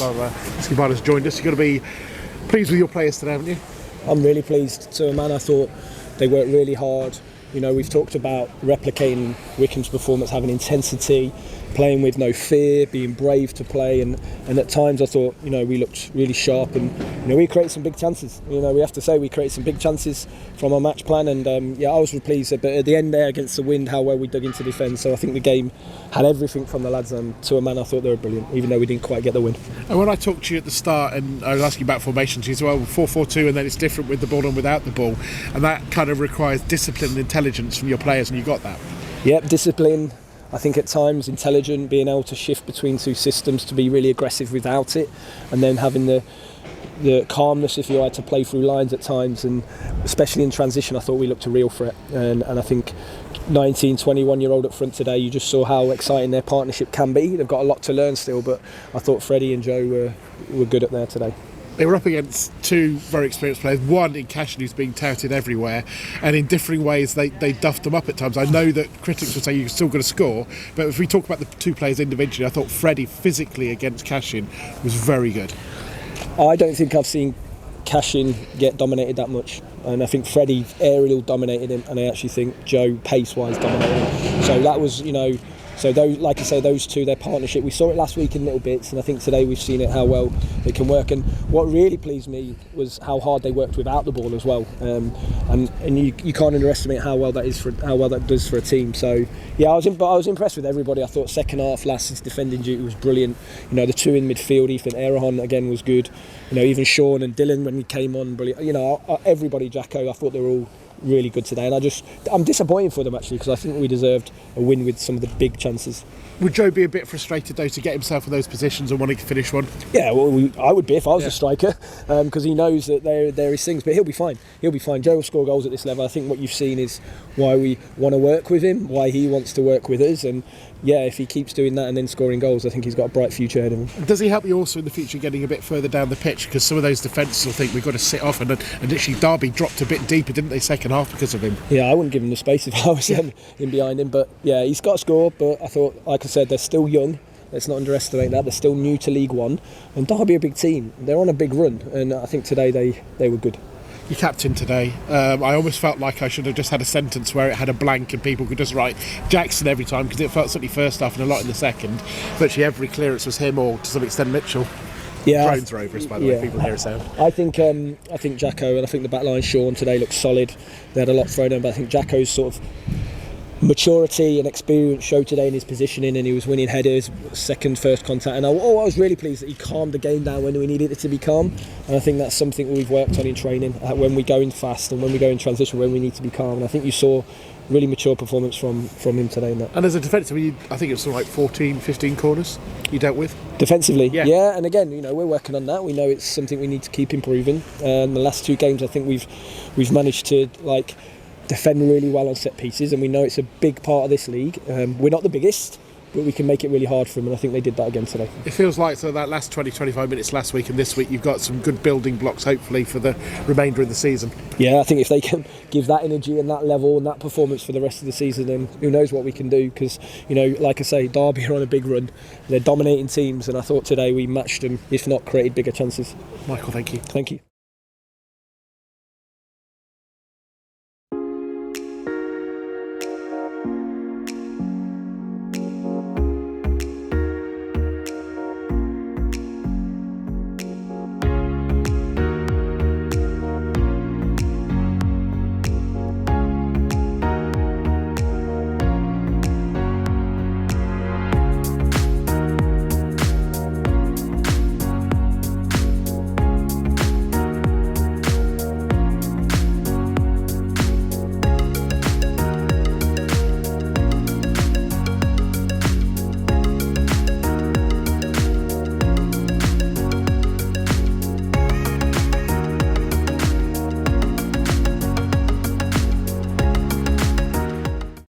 Skubala. Skubala's joined us. You've got to be pleased with your players today, haven't you? I'm really pleased. To a man, I thought they worked really hard. You know, we've talked about replicating Wickham's performance, having intensity, playing with no fear, being brave to play, and at times I thought, you know, we looked really sharp, and you know, we created some big chances. You know, we have to say we created some big chances from our match plan, and I was really pleased. But at the end there, against the wind, how well we dug into defence. So I think the game had everything from the lads, and to a man, I thought they were brilliant, even though we didn't quite get the win. And when I talked to you at the start, and I was asking about formations, you said, well, 4-4-2, and then it's different with the ball and without the ball, and that kind of requires discipline and intelligence from your players, and you got that. Yep, discipline. I think at times intelligent, being able to shift between two systems, to be really aggressive without it, and then having the calmness, if you like, to play through lines at times, and especially in transition I thought we looked a real threat, and I think 19, 21-year-old up front today, you just saw how exciting their partnership can be. They've got a lot to learn still, but I thought Freddie and Joe were good up there today. They were up against two very experienced players, one in Cashin who's being touted everywhere, and in differing ways they duffed them up at times. I know that critics will say you're still going to score, but if we talk about the two players individually, I thought Freddie physically against Cashin was very good. I don't think I've seen Cashin get dominated that much, and I think Freddie aerial dominated him, and I actually think Joe pace-wise dominated him. So that was, you know, so those, like I say, those two, their partnership, we saw it last week in little bits, and I think today we've seen it, how well they can work. And what really pleased me was how hard they worked without the ball as well. And you can't underestimate how well that does for a team. So yeah, I was impressed with everybody. I thought second half, Lass's defending duty was brilliant. You know, the two in midfield, Ethan Erahon again was good. You know, even Sean and Dylan when he came on, brilliant. You know, everybody, Jacko, I thought they were all really good today, and I'm disappointed for them actually, because I think we deserved a win with some of the big chances. Would Joe be a bit frustrated though to get himself in those positions and wanting to finish one? Yeah, well, I would be if I was a striker, because he knows that there is things, but he'll be fine. Joe will score goals at this level. I think what you've seen is why we want to work with him, why he wants to work with us, and yeah, if he keeps doing that and then scoring goals, I think he's got a bright future ahead of him. Does he help you also in the future getting a bit further down the pitch? Because some of those defences will think we've got to sit off, and actually Derby dropped a bit deeper, didn't they, second half because of him? Yeah, I wouldn't give him the space if I was in behind him, but yeah, he's got to score, but I thought, like I said, they're still young. Let's not underestimate that. They're still new to League One, and Derby are a big team. They're on a big run, and I think today they were good. Your captain today, I almost felt like I should have just had a sentence where it had a blank and people could just write Jackson every time, because it felt certainly first half and a lot in the second. Virtually every clearance was him, or to some extent Mitchell. Yeah, Drones are over us, by the way, people hear a sound. I think Jacko, and I think the back line, Sean, today looked solid. They had a lot thrown in, but I think Jacko's sort of maturity and experience showed today in his positioning, and he was winning headers, first contact, and I was really pleased that he calmed the game down when we needed it to be calm, and I think that's something we've worked on in training, when we go in fast and when we go in transition, when we need to be calm, and I think you saw really mature performance from him today in that. And as a defensive, I think it was sort of like 14, 15 corners you dealt with? Defensively, yeah, and again, you know, we're working on that. We know it's something we need to keep improving. The last two games, I think we've managed to defend really well on set pieces, and we know it's a big part of this league. We're not the biggest, but we can make it really hard for them, and I think they did that again today. It feels like that last 20-25 minutes last week and this week, you've got some good building blocks hopefully for the remainder of the season. Yeah, I think if they can give that energy and that level and that performance for the rest of the season, then who knows what we can do, because, you know, like I say, Derby are on a big run. They're dominating teams, and I thought today we matched them, if not created bigger chances. Michael, thank you. Thank you.